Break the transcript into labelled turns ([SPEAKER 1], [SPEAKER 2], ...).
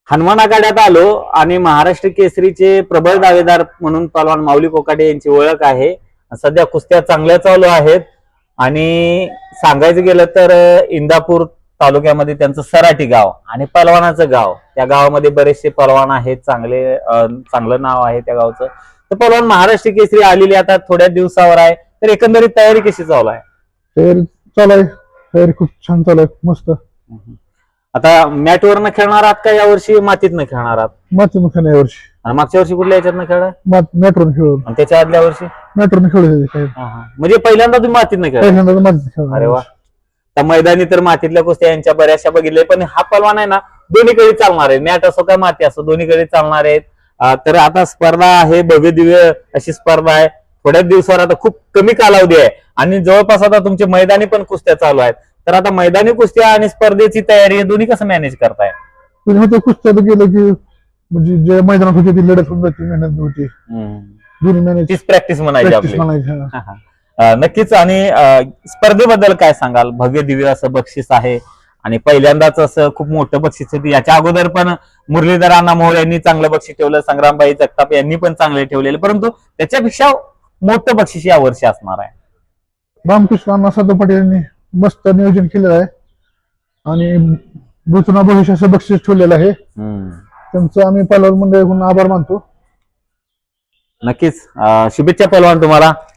[SPEAKER 1] हनुमान आखाड्यात आलो आणि महाराष्ट्र केसरीचे प्रबळ दावेदार म्हणून पहलवान माऊली कोकाटे यांची ओळख आहे. सध्या कुस्त्या चांगल्या चालू आहेत आणि सांगायचं गेलं तर इंदापूर तालुक्यामध्ये त्यांचं सराटी गाव आणि पहलवानाचं गाव, त्या गावामध्ये बरेचसे पहलवान आहेत, चांगलं नाव आहे त्या गावचं. तर पहलवान महाराष्ट्र केसरी आलेली आता थोड्या दिवसावर आहे, तर एकंदरीत तयारी कशी चालू आहे?
[SPEAKER 2] तयारी खूप छान चालू आहे, मस्त.
[SPEAKER 1] आता मॅटवरनं खेळणार आहात का यावर्षी मातीतनं खेळणार आहात?
[SPEAKER 2] मातीनं खेळ या वर्षी.
[SPEAKER 1] आणि मागच्या वर्षी कुठल्या याच्यातनं खेळा?
[SPEAKER 2] मॅटवरून खेळू.
[SPEAKER 1] आणि त्याच्या आदल्या वर्षी
[SPEAKER 2] मॅटवरून खेळू काय
[SPEAKER 1] म्हणजे पहिल्यांदा तुम्ही मातीतनं खेळा?
[SPEAKER 2] पहिल्यांदा मातीत खेळ.
[SPEAKER 1] अरे वा. तर मैदानी तर मातीतल्या कुस्त्या यांच्या बऱ्याचशा बघितल्या, पण हा पहलवान आहे ना दोन्हीकडे चालणार आहे, मॅट असो का माती असो दोन्हीकडे चालणार आहेत. तर आता स्पर्धा आहे, भव्य दिव्य अशी स्पर्धा आहे. थोड्याच दिवसावर आता खूप कमी कालावधी आहे आणि जवळपास आता तुमचे मैदानी पण कुस्त्या चालू आहेत. तर आता मैदानी कुस्त्या आणि स्पर्धेची तयारी हे दोन्ही कसं मॅनेज करताय?
[SPEAKER 2] कुस्त्यात गेलं की म्हणजे जे मैदानात होते ती लढत होऊन जाते, मेहनत होती, दोन्ही मॅनेज
[SPEAKER 1] तीच प्रॅक्टिस म्हणायची आपली.
[SPEAKER 2] म्हणायची.
[SPEAKER 1] नक्कीच. आणि स्पर्धेबद्दल काय सांगाल? भव्य दिव्य असं बक्षीस आहे आणि पहिल्यांदाच असं खूप मोठं बक्षीस होती. याच्या अगोदर पण मुरलीधर अण्णा मोहोळ यांनी चांगलं बक्षीस ठेवलं, संग्रामबाई जगताप यांनी पण चांगले ठेवलेले, परंतु त्याच्यापेक्षा मोठं बक्षीस या वर्षी असणार आहे.
[SPEAKER 2] रामकृष्ण अण्णा साधू पाटील यांनी मस्त नियोजन केलेलं आहे आणि भूतुना भविष्याचं बक्षीस ठेवलेलं आहे. त्यांचं आम्ही पहलवान मंडळाकडून आभार मानतो.
[SPEAKER 1] नक्कीच. शुभेच्छा पहलवान तुम्हाला.